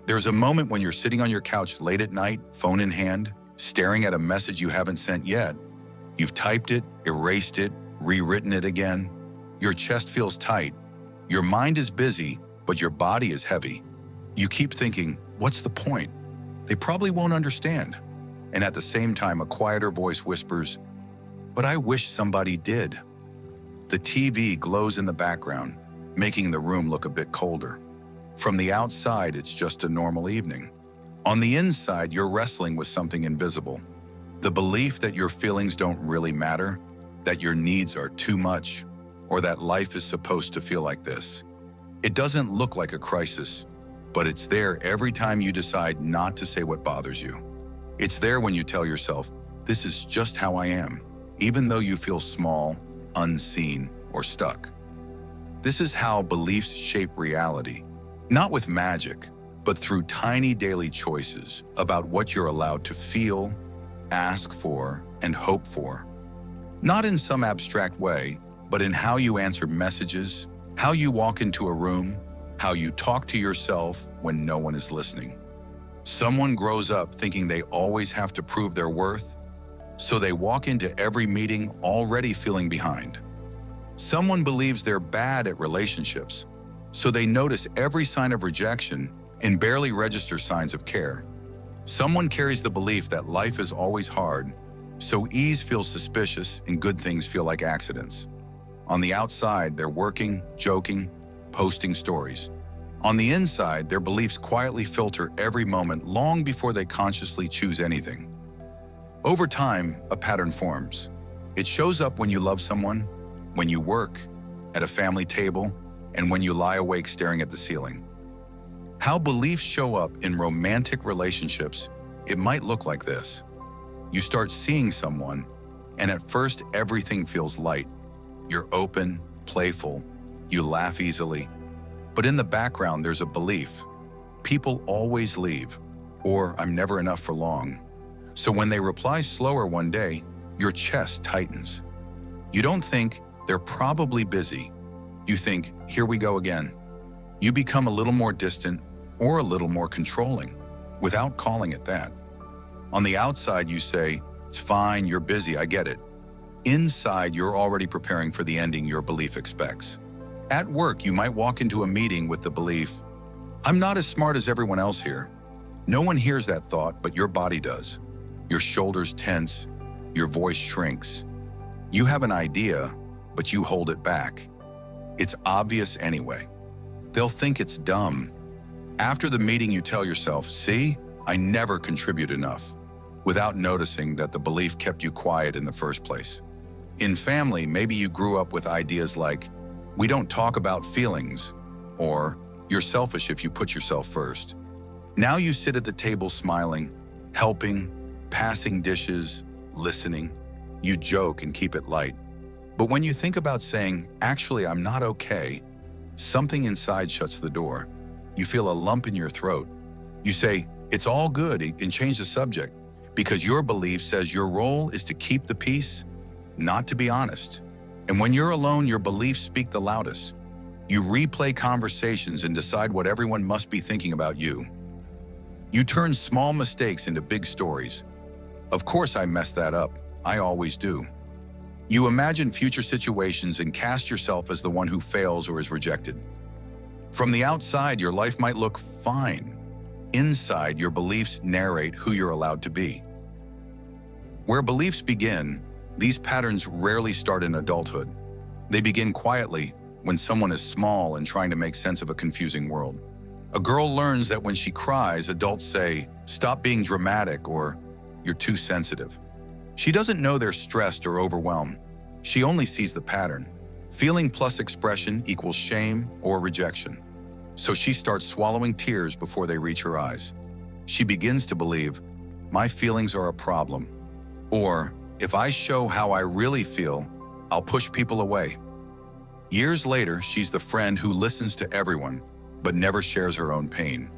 There's a moment when you're sitting on your couch late at night, phone in hand, staring at a message you haven't sent yet. You've typed it, erased it, rewritten it again. Your chest feels tight. Your mind is busy, but your body is heavy. You keep thinking, what's the point? They probably won't understand. And at the same time, a quieter voice whispers, but I wish somebody did. The TV glows in the background, making the room look a bit colder. From the outside, it's just a normal evening. On the inside, you're wrestling with something invisible. The belief that your feelings don't really matter, that your needs are too much, or that life is supposed to feel like this. It doesn't look like a crisis, but it's there every time you decide not to say what bothers you. It's there when you tell yourself, this is just how I am, even though you feel small, unseen, or stuck. This is how beliefs shape reality, not with magic, but through tiny daily choices about what you're allowed to feel, ask for, and hope for. Not in some abstract way, but in how you answer messages, how you walk into a room, how you talk to yourself when no one is listening. Someone grows up thinking they always have to prove their worth, so they walk into every meeting already feeling behind. Someone believes they're bad at relationships, so they notice every sign of rejection and barely register signs of care. Someone carries the belief that life is always hard, so ease feels suspicious and good things feel like accidents. On the outside, they're working, joking, posting stories. On the inside, their beliefs quietly filter every moment long before they consciously choose anything. Over time, a pattern forms. It shows up when you love someone, when you work, at a family table, and when you lie awake staring at the ceiling. How beliefs show up in romantic relationships, it might look like this. You start seeing someone, and at first everything feels light. You're open, playful, you laugh easily. But in the background, there's a belief. People always leave, or I'm never enough for long. So when they reply slower one day, your chest tightens. You don't think, they're probably busy. You think, here we go again. You become a little more distant or a little more controlling, without calling it that. On the outside, you say, it's fine, you're busy, I get it. Inside, you're already preparing for the ending your belief expects. At work, you might walk into a meeting with the belief, I'm not as smart as everyone else here. No one hears that thought, but your body does. Your shoulders tense, your voice shrinks. You have an idea, but you hold it back. It's obvious anyway. They'll think it's dumb. After the meeting, you tell yourself, see, I never contribute enough, without noticing that the belief kept you quiet in the first place. In family, maybe you grew up with ideas like, we don't talk about feelings, or you're selfish if you put yourself first. Now you sit at the table smiling, helping, passing dishes, listening. You joke and keep it light. But when you think about saying, actually, I'm not okay, something inside shuts the door. You feel a lump in your throat. You say, it's all good, and change the subject, because your belief says your role is to keep the peace, not to be honest. And when you're alone, your beliefs speak the loudest. You replay conversations and decide what everyone must be thinking about you. You turn small mistakes into big stories. Of course I messed that up. I always do. You imagine future situations and cast yourself as the one who fails or is rejected. From the outside, your life might look fine. Inside, your beliefs narrate who you're allowed to be. Where beliefs begin, these patterns rarely start in adulthood. They begin quietly when someone is small and trying to make sense of a confusing world. A girl learns that when she cries, adults say, stop being dramatic, or you're too sensitive. She doesn't know they're stressed or overwhelmed. She only sees the pattern. Feeling plus expression equals shame or rejection. So she starts swallowing tears before they reach her eyes. She begins to believe, my feelings are a problem. Or, if I show how I really feel, I'll push people away. Years later, she's the friend who listens to everyone, but never shares her own pain.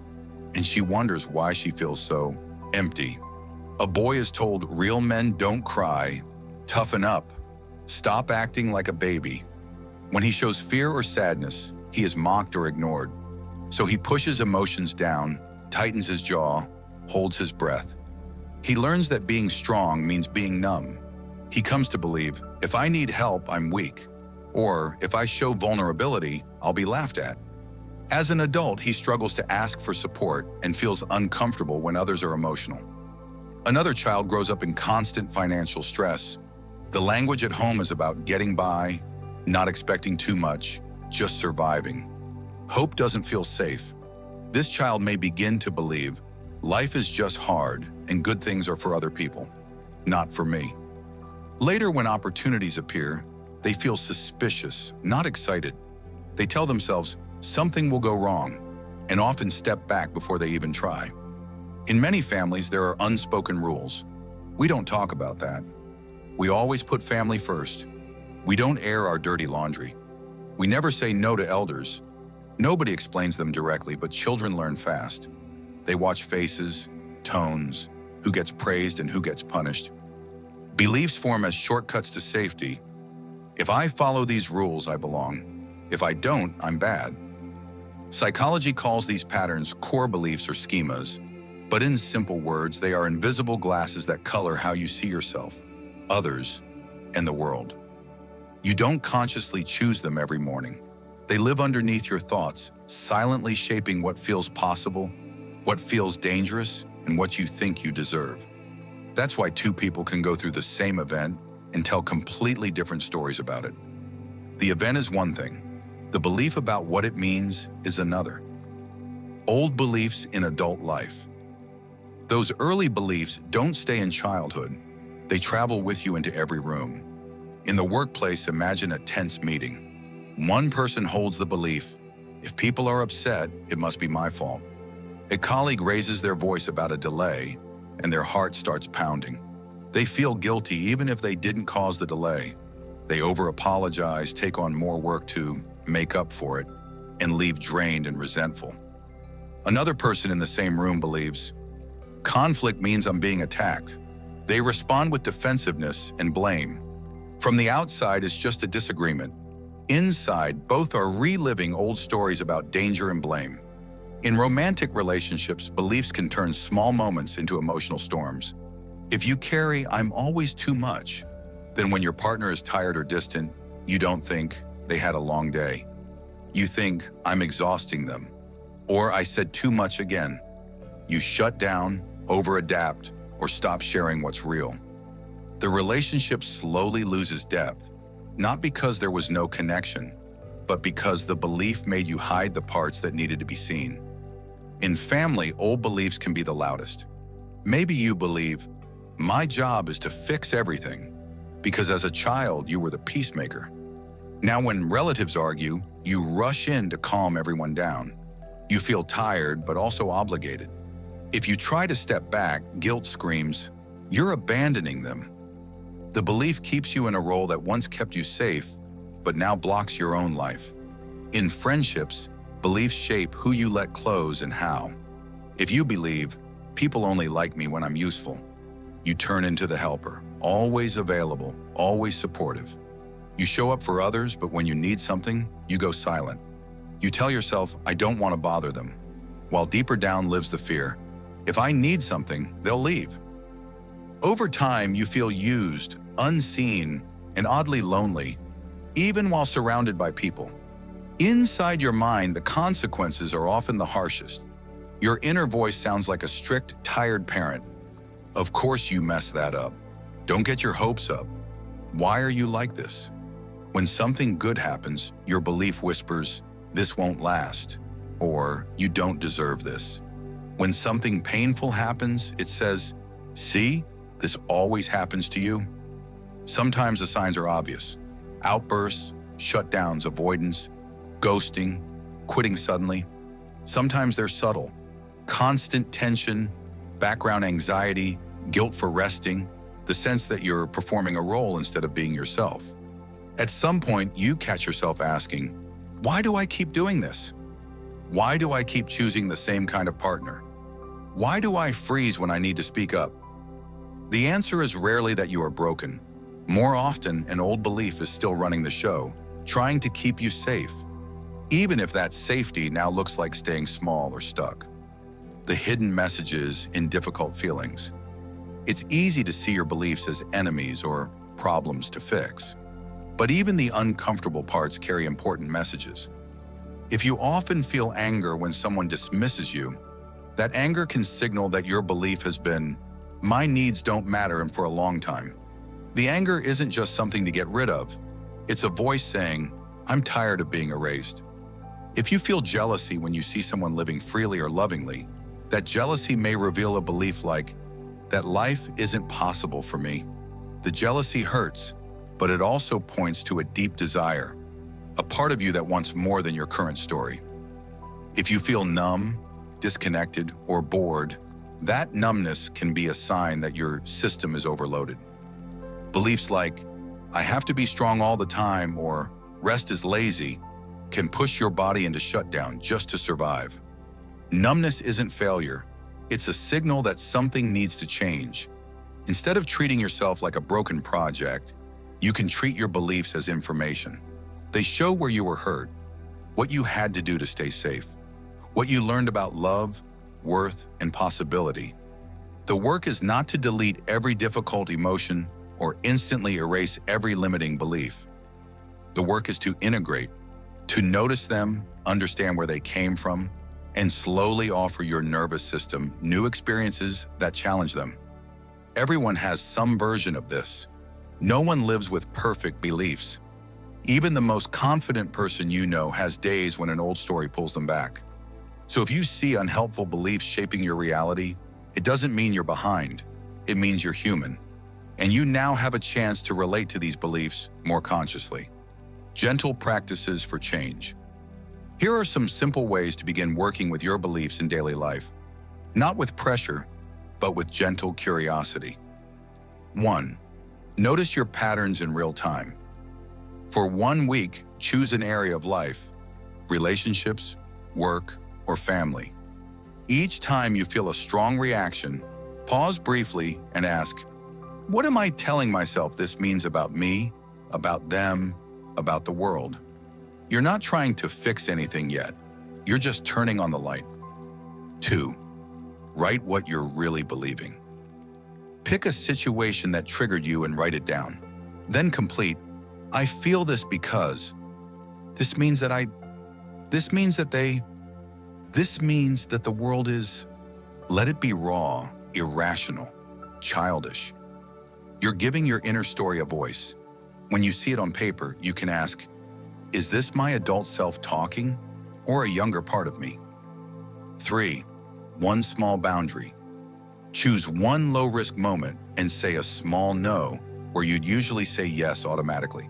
And she wonders why she feels so empty. A boy is told real men don't cry, toughen up, stop acting like a baby. When he shows fear or sadness, he is mocked or ignored. So he pushes emotions down, tightens his jaw, holds his breath. He learns that being strong means being numb. He comes to believe, if I need help, I'm weak. Or if I show vulnerability, I'll be laughed at. As an adult, he struggles to ask for support and feels uncomfortable when others are emotional. Another child grows up in constant financial stress. The language at home is about getting by, not expecting too much, just surviving. Hope doesn't feel safe. This child may begin to believe, life is just hard and good things are for other people, not for me. Later, when opportunities appear, they feel suspicious, not excited. They tell themselves something will go wrong and often step back before they even try. In many families, there are unspoken rules. We don't talk about that. We always put family first. We don't air our dirty laundry. We never say no to elders. Nobody explains them directly, but children learn fast. They watch faces, tones, who gets praised and who gets punished. Beliefs form as shortcuts to safety. If I follow these rules, I belong. If I don't, I'm bad. Psychology calls these patterns core beliefs or schemas, but in simple words, they are invisible glasses that color how you see yourself, others, and the world. You don't consciously choose them every morning. They live underneath your thoughts, silently shaping what feels possible, what feels dangerous, and what you think you deserve. That's why two people can go through the same event and tell completely different stories about it. The event is one thing. The belief about what it means is another. Old beliefs in adult life. Those early beliefs don't stay in childhood. They travel with you into every room. In the workplace, imagine a tense meeting. One person holds the belief, if people are upset, it must be my fault. A colleague raises their voice about a delay, and their heart starts pounding. They feel guilty even if they didn't cause the delay. They over-apologize, take on more work to make up for it, and leave drained and resentful. Another person in the same room believes, conflict means I'm being attacked. They respond with defensiveness and blame. From the outside, it's just a disagreement. Inside, both are reliving old stories about danger and blame. In romantic relationships, beliefs can turn small moments into emotional storms. If you carry, I'm always too much, then when your partner is tired or distant, you don't think they had a long day. You think, I'm exhausting them. Or I said too much again. You shut down, over-adapt, or stop sharing what's real. The relationship slowly loses depth, not because there was no connection, but because the belief made you hide the parts that needed to be seen. In family, old beliefs can be the loudest. Maybe you believe, my job is to fix everything, because as a child, you were the peacemaker. Now, when relatives argue, you rush in to calm everyone down. You feel tired, but also obligated. If you try to step back, guilt screams, you're abandoning them. The belief keeps you in a role that once kept you safe, but now blocks your own life. In friendships, beliefs shape who you let close and how. If you believe, people only like me when I'm useful, you turn into the helper, always available, always supportive. You show up for others, but when you need something, you go silent. You tell yourself, I don't want to bother them, while deeper down lives the fear, if I need something, they'll leave. Over time, you feel used, unseen, and oddly lonely, even while surrounded by people. Inside your mind, the consequences are often the harshest. Your inner voice sounds like a strict, tired parent. Of course you messed that up. Don't get your hopes up. Why are you like this? When something good happens, your belief whispers, this won't last, or you don't deserve this. When something painful happens, it says, see, this always happens to you. Sometimes the signs are obvious. Outbursts, shutdowns, avoidance, ghosting, quitting suddenly. Sometimes they're subtle. Constant tension, background anxiety, guilt for resting, the sense that you're performing a role instead of being yourself. At some point, you catch yourself asking, why do I keep doing this? Why do I keep choosing the same kind of partner? Why do I freeze when I need to speak up? The answer is rarely that you are broken. More often, an old belief is still running the show, trying to keep you safe, even if that safety now looks like staying small or stuck. the hidden messages in difficult feelings. It's easy to see your beliefs as enemies or problems to fix. But even the uncomfortable parts carry important messages. If you often feel anger when someone dismisses you, that anger can signal that your belief has been, "My needs don't matter," and for a long time. The anger isn't just something to get rid of. It's a voice saying, "I'm tired of being erased." If you feel jealousy when you see someone living freely or lovingly, that jealousy may reveal a belief like, that life isn't possible for me. The jealousy hurts, but it also points to a deep desire, a part of you that wants more than your current story. If you feel numb, disconnected, or bored, that numbness can be a sign that your system is overloaded. Beliefs like, "I have to be strong all the time," or "rest is lazy," can push your body into shutdown just to survive. Numbness isn't failure. It's a signal that something needs to change. Instead of treating yourself like a broken project, you can treat your beliefs as information. They show where you were hurt, what you had to do to stay safe, what you learned about love, worth, and possibility. The work is not to delete every difficult emotion or instantly erase every limiting belief. The work is to integrate, to notice them, understand where they came from, and slowly offer your nervous system new experiences that challenge them. Everyone has some version of this. No one lives with perfect beliefs. Even the most confident person you know has days when an old story pulls them back. So if you see unhelpful beliefs shaping your reality, it doesn't mean you're behind. It means you're human. And you now have a chance to relate to these beliefs more consciously. Gentle practices for change. Here are some simple ways to begin working with your beliefs in daily life. Not with pressure, but with gentle curiosity. 1. Notice your patterns in real time. For 1 week, choose an area of life, relationships, work, or family. Each time you feel a strong reaction, pause briefly and ask, what am I telling myself this means about me, about them, about the world? You're not trying to fix anything yet. You're just turning on the light. 2. Write what you're really believing. Pick a situation that triggered you and write it down. Then complete, I feel this because. This means that this means that this means that the world is. Let it be raw, irrational, childish. You're giving your inner story a voice. When you see it on paper, you can ask, is this my adult self talking or a younger part of me? 3. One small boundary. Choose one low-risk moment and say a small no where you'd usually say yes automatically.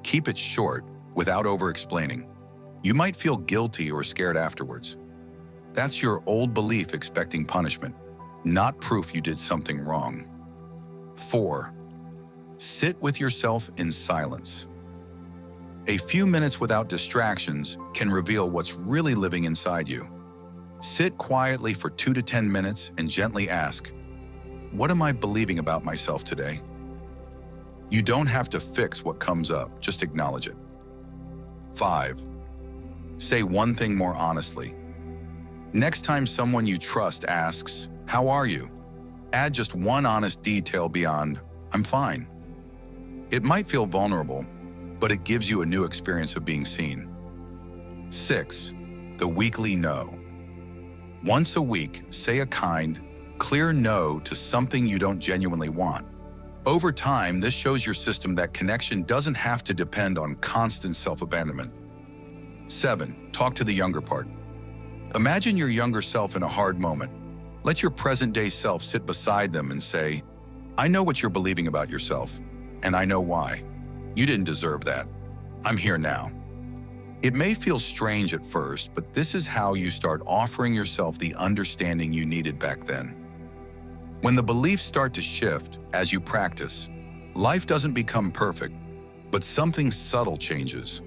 Keep it short without over-explaining. You might feel guilty or scared afterwards. That's your old belief expecting punishment, not proof you did something wrong. 4. Sit with yourself in silence. A few minutes without distractions can reveal what's really living inside you. Sit quietly for 2 to 10 minutes and gently ask, what am I believing about myself today? You don't have to fix what comes up, just acknowledge it. 5. Say one thing more honestly. Next time someone you trust asks, how are you? Add just one honest detail beyond, I'm fine. It might feel vulnerable, but it gives you a new experience of being seen. 6. The weekly no. Once a week, say a kind, clear no to something you don't genuinely want. Over time, this shows your system that connection doesn't have to depend on constant self-abandonment. 7. Talk to the younger part. Imagine your younger self in a hard moment. Let your present-day self sit beside them and say, I know what you're believing about yourself, and I know why. You didn't deserve that. I'm here now. It may feel strange at first, but this is how you start offering yourself the understanding you needed back then. When the beliefs start to shift as you practice, life doesn't become perfect, but something subtle changes.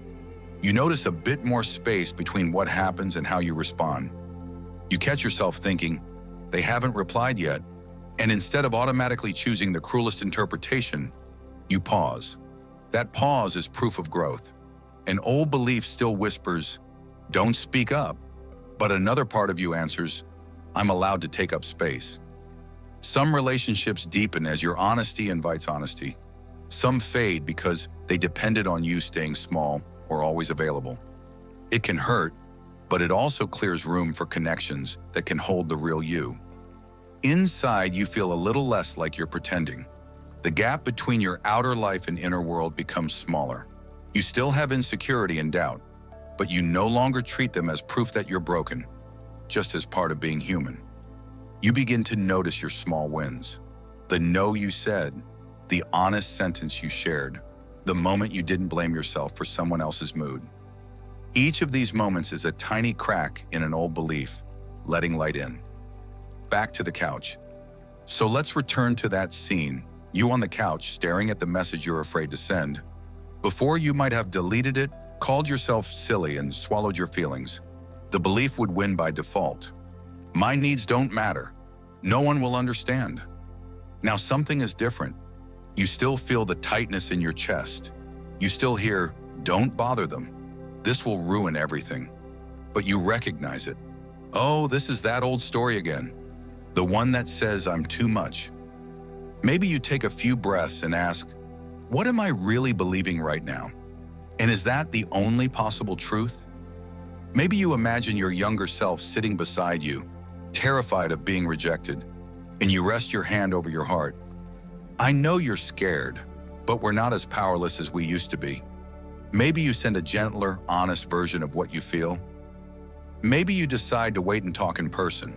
You notice a bit more space between what happens and how you respond. You catch yourself thinking, they haven't replied yet, and instead of automatically choosing the cruelest interpretation, you pause. That pause is proof of growth. An old belief still whispers, don't speak up, but another part of you answers, I'm allowed to take up space. Some relationships deepen as your honesty invites honesty. Some fade because they depended on you staying small or always available. It can hurt, but it also clears room for connections that can hold the real you. Inside, you feel a little less like you're pretending. The gap between your outer life and inner world becomes smaller. You still have insecurity and doubt, but you no longer treat them as proof that you're broken, just as part of being human. You begin to notice your small wins. The no you said, the honest sentence you shared, the moment you didn't blame yourself for someone else's mood. Each of these moments is a tiny crack in an old belief, letting light in. Back to the couch. So let's return to that scene, you on the couch staring at the message you're afraid to send. Before, you might have deleted it, called yourself silly, and swallowed your feelings. The belief would win by default. My needs don't matter. No one will understand. Now something is different. You still feel the tightness in your chest. You still hear, "Don't bother them. This will ruin everything." But you recognize it. Oh, this is that old story again. The one that says I'm too much. Maybe you take a few breaths and ask, what am I really believing right now? And is that the only possible truth? Maybe you imagine your younger self sitting beside you, terrified of being rejected, and you rest your hand over your heart. I know you're scared, but we're not as powerless as we used to be. Maybe you send a gentler, honest version of what you feel. Maybe you decide to wait and talk in person.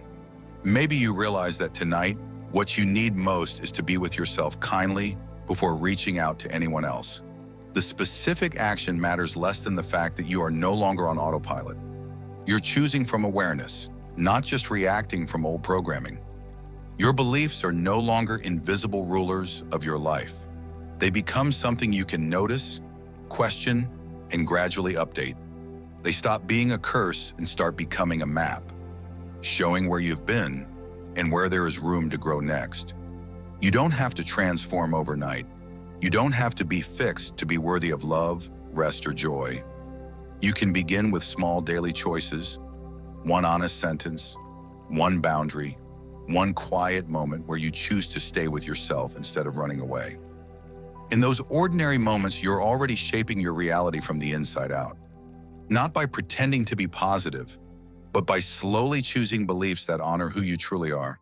Maybe you realize that tonight, what you need most is to be with yourself kindly before reaching out to anyone else. The specific action matters less than the fact that you are no longer on autopilot. You're choosing from awareness, not just reacting from old programming. Your beliefs are no longer invisible rulers of your life. They become something you can notice, question, and gradually update. They stop being a curse and start becoming a map, showing where you've been and where there is room to grow next. You don't have to transform overnight. You don't have to be fixed to be worthy of love, rest, or joy. You can begin with small daily choices, one honest sentence, one boundary, one quiet moment where you choose to stay with yourself instead of running away. In those ordinary moments, you're already shaping your reality from the inside out. Not by pretending to be positive, but by slowly choosing beliefs that honor who you truly are.